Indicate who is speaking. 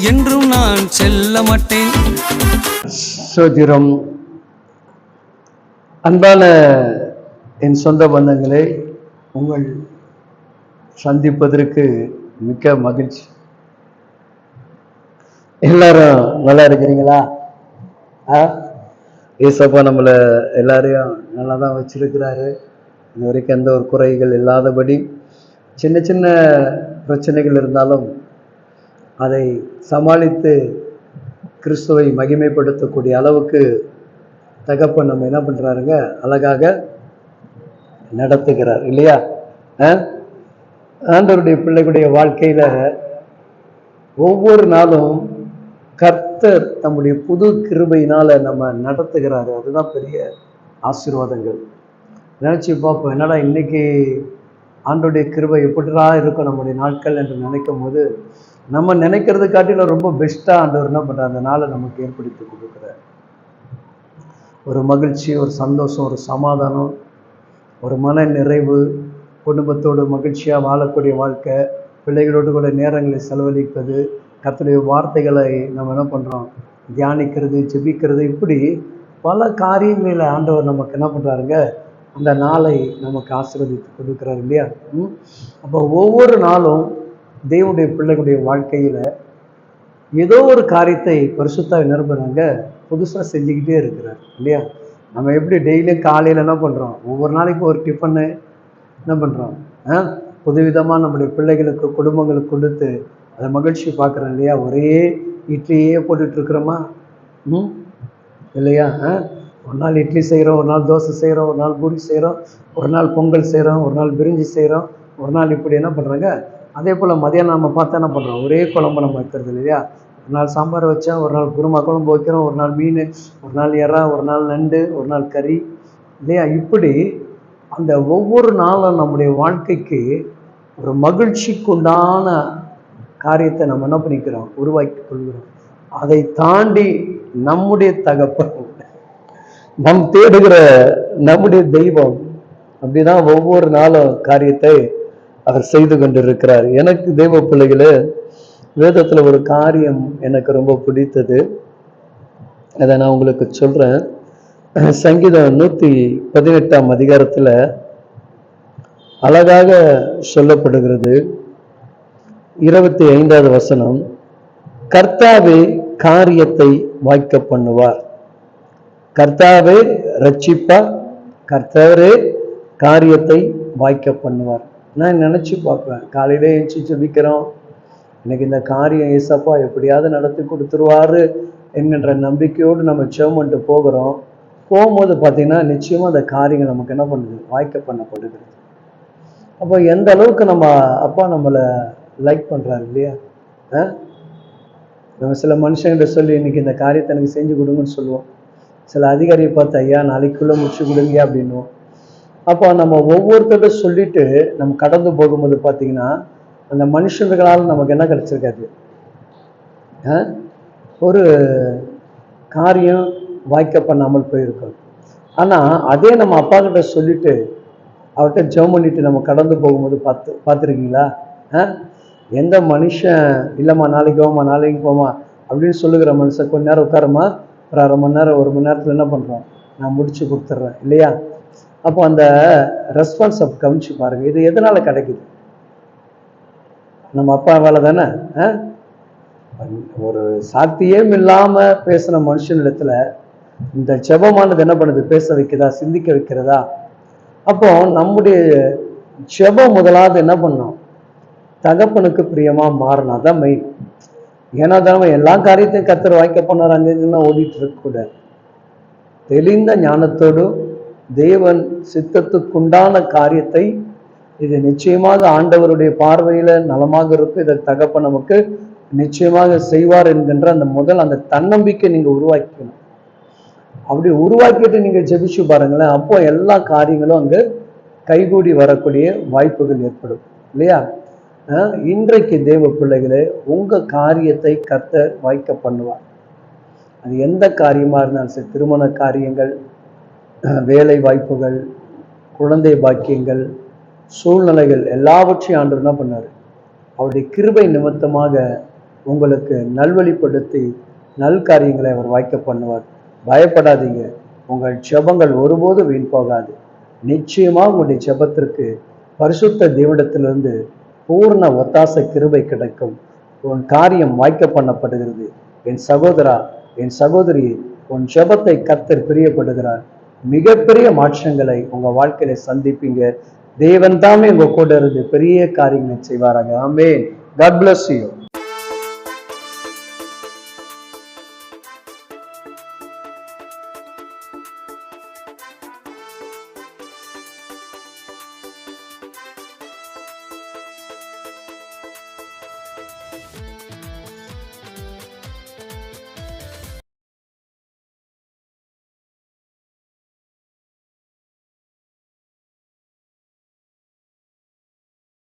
Speaker 1: என்றும் நான் செல்ல மாட்டேன்.
Speaker 2: சோதிரம். அன்பான என் சொந்த பந்தங்களே, உங்கள் சந்திப்பதற்கு மிக்க மகிழ்ச்சி. எல்லாரும் நல்லா இருக்கிறீங்களா? ஏசப்பா நம்மளை எல்லாரையும் நல்லா தான் வச்சிருக்கிறாரு. இது வரைக்கும் எந்த ஒரு குறைகள் இல்லாதபடி, சின்ன சின்ன பிரச்சனைகள் இருந்தாலும் அதை சமாளித்து கிறிஸ்துவை மகிமைப்படுத்தக்கூடிய அளவுக்கு தகப்பன் நம்ம என்ன பண்றாருங்க, அழகாக நடத்துகிறார் இல்லையா? ஆண்டவருடைய பிள்ளைகளுடைய வாழ்க்கையில ஒவ்வொரு நாளும் கர்த்தர் நம்முடைய புது கிருபையினால நம்ம நடத்துகிறாரு. அதுதான் பெரிய ஆசீர்வாதங்கள். நினைச்சு பார்ப்போம், என்னடா இன்னைக்கு ஆண்டவருடைய கிருபை எப்படிதான் இருக்கும் நம்முடைய நாட்கள் என்று நினைக்கும் போது, நம்ம நினைக்கிறது காட்டிலும் ரொம்ப பெஸ்டா ஆண்டவர் என்ன பண்றாரு, அந்த நாளை நமக்கு ஏற்படுத்தி கொடுக்குறார். ஒரு மகிழ்ச்சி, ஒரு சந்தோஷம், ஒரு சமாதானம், ஒரு மன நிறைவு, குடும்பத்தோடு மகிழ்ச்சியா வாழக்கூடிய வாழ்க்கை, பிள்ளைகளோடு கூட நேரங்களை செலவழிப்பது, கர்த்தருடைய வார்த்தைகளை நம்ம என்ன பண்றோம், தியானிக்கிறது, ஜெபிக்கிறது, இப்படி பல காரியங்களில் ஆண்டவர் நமக்கு என்ன பண்றாருங்க, அந்த நாளை நமக்கு ஆசீர்வதித்து கொடுக்குறாரு இல்லையா? அப்போ ஒவ்வொரு நாளும் தேவனுடைய பிள்ளைகளுடைய வாழ்க்கையில ஏதோ ஒரு காரியத்தை பரிசுத்தாவி நிரப்புறாங்க, புதுசாக செஞ்சுக்கிட்டே இருக்கிறார் இல்லையா? நம்ம எப்படி டெய்லியும் காலையில் என்ன பண்ணுறோம், ஒவ்வொரு நாளைக்கும் ஒரு டிஃபனு என்ன பண்ணுறோம், புதுவிதமாக நம்முடைய பிள்ளைகளுக்கு குடும்பங்களுக்கு கொடுத்து அதை மகிழ்ச்சி பார்க்குறோம் இல்லையா? ஒரே இட்லியே போட்டுட்ருக்குறோமா? இல்லையா? ஒரு நாள் இட்லி செய்கிறோம், ஒரு நாள் தோசை செய்கிறோம், ஒரு நாள் பூரி செய்கிறோம், ஒரு நாள் பொங்கல் செய்கிறோம், ஒரு நாள் பிரிஞ்சி செய்கிறோம், ஒரு நாள் இப்படி என்ன பண்ணுறாங்க. அதே போல் மதியானம் நம்ம பார்த்தா என்ன பண்ணுறோம், ஒரே குழம்பு நம்ம வைக்கிறது இல்லையா? ஒரு நாள் சாம்பார் வச்சா, ஒரு நாள் குருமா குழம்பு வைக்கிறோம், ஒரு நாள் மீன், ஒரு நாள் இறா, ஒரு நாள் நண்டு, ஒரு நாள் கறி இல்லையா? இப்படி அந்த ஒவ்வொரு நாளும் நம்முடைய வாழ்க்கைக்கு ஒரு மகிழ்ச்சிக்குண்டான காரியத்தை நம்ம என்ன பண்ணிக்கிறோம், உருவாக்கி கொள்கிறோம். அதை தாண்டி நம்முடைய தகப்பன், நம் தேடுகிற நம்முடைய தெய்வம் அப்படிதான் ஒவ்வொரு நாளும் காரியத்தை அவர் செய்து கொண்டிருக்கிறார். எனக்கு தெய்வ பிள்ளைகளே, வேதத்துல ஒரு காரியம் எனக்கு ரொம்ப பிடித்தது, அதை நான் உங்களுக்கு சொல்றேன். சங்கீதம் 118 அதிகாரத்துல அழகாக சொல்லப்படுகிறது. 25வது வசனம், கர்த்தாவே காரியத்தை வாய்க்க பண்ணுவார். கர்த்தாவே ரட்சிப்பார், கர்த்தரே காரியத்தை வாய்க்க பண்ணுவார். நான் நினைச்சு பார்ப்பேன், காலையிலே எழுச்சி ஜெபிக்கிறோம், இன்னைக்கு இந்த காரியம் ஏசப்பா எப்படியாவது நடத்தி கொடுத்துருவாரு என்கின்ற நம்பிக்கையோடு நம்ம ஜெபம் பண்ணிட்டு போகிறோம். போகும்போது பார்த்தீங்கன்னா நிச்சயமா அந்த காரியங்கள் நமக்கு என்ன பண்ணுது, வாய்க்க பண்ணப்படுகிறது. அப்போ எந்த அளவுக்கு நம்ம அப்பா நம்மளை லைக் பண்றாரு இல்லையா? நம்ம சில மனுஷங்கிட்ட சொல்லி இன்னைக்கு இந்த காரியத்தை எனக்கு செஞ்சு கொடுங்கன்னு சொல்லுவோம். சில அதிகாரியை பார்த்து ஐயா நாளைக்குள்ள முடிச்சு கொடுங்க அப்படின்னுவோம். அப்போ நம்ம ஒவ்வொருத்தர்கிட்ட சொல்லிட்டு நம்ம கடந்து போகும்போது பார்த்தீங்கன்னா அந்த மனுஷர்களால் நமக்கு என்ன கிடைச்சிருக்காது, ஒரு காரியம் வாய்க்க பண்ணாமல் போயிருக்கோம். ஆனால் அதே நம்ம அப்பா கிட்ட சொல்லிட்டு அவர்கிட்ட ஜெபம் பண்ணிட்டு நம்ம கடந்து போகும்போது பார்த்துருக்கீங்களா? எந்த மனுஷன் இல்லைம்மா நாளைக்கு போமா நாளைக்கு போமா அப்படின்னு சொல்லுகிற மனுஷன் கொஞ்ச நேரம் உட்காரமா, ஒரு அரை மணி நேரம் 1 மணி நேரத்தில் என்ன பண்ணுறோம், நான் முடிச்சு கொடுத்துட்றேன் இல்லையா? அப்போ அந்த ரெஸ்பான்ஸ் அப்போ கவனிச்சு பாருங்க, இது எதனால கிடைக்குது? நம்ம அப்பா வேலை தானே. ஒரு சாத்தியம் இல்லாம பேசின மனுஷனிடத்துல இந்த ஜெபமானது என்ன பண்ணுது, பேச வைக்கிறதா, சிந்திக்க வைக்கிறதா? அப்போ நம்முடைய ஜெபம் முதலாவது என்ன பண்ணோம், தகப்பனுக்கு பிரியமா மாறினா தான் மெயின். ஏன்னா தான் எல்லா காரியத்தையும் கர்த்தர் வாய்க்க பண்ணார் அங்கேன்னா ஓடிட்டு இருக்க கூடாது. தெளிந்த ஞானத்தோடும் தேவன் சித்தத்துக்குண்டான காரியத்தை, இது நிச்சயமாக ஆண்டவருடைய பார்வையில நலமாக இருக்கும், இதை தகப்பன் நமக்கு நிச்சயமாக செய்வார் என்கின்ற அந்த தன்னம்பிக்கை நீங்க உருவாக்கணும். அப்படி உருவாக்கிட்டு நீங்க ஜெபிச்சு பாருங்களேன், அப்போ எல்லா காரியங்களும் அங்கு கைகூடி வரக்கூடிய வாய்ப்புகள் ஏற்படும் இல்லையா? இன்றைக்கு தேவ பிள்ளைகளே, உங்க காரியத்தை கர்த்தர் வாய்க்க பண்ணுவார். அது எந்த காரியமா இருந்தாலும் சரி, திருமண காரியங்கள், வேலை வாய்ப்புகள், குழந்தை பாக்கியங்கள், சூழ்நிலைகள் எல்லாவற்றையும் ஆண்டவர் என்ன பண்ணாரு, அவருடைய கிருபை நிமித்தமாக உங்களுக்கு நல்வழிப்படுத்தி நல் காரியங்களை அவர் வாய்க்க பண்ணுவார். பயப்படாதீங்க. உங்கள் ஜெபங்கள் ஒருபோதும் வீண் போகாது. நிச்சயமா உங்களுடைய ஜெபத்திற்கு பரிசுத்த தேவனிடத்திலிருந்து பூர்ண ஒத்தாசை கிருபை கிடைக்கும். உன் காரியம் வாய்க்க பண்ணப்படுகிறது. என் சகோதரா, என் சகோதரி, உன் ஜெபத்தை கர்த்தர் பிரியப்படுகிறார். மிகப்பெரிய மாற்றங்களை உங்க வாழ்க்கையில சந்திப்பீங்க. தேவன் தாமே உங்க கூட இருந்து பெரிய காரியங்களை செய்வாராங்க. ஆமென். God bless you.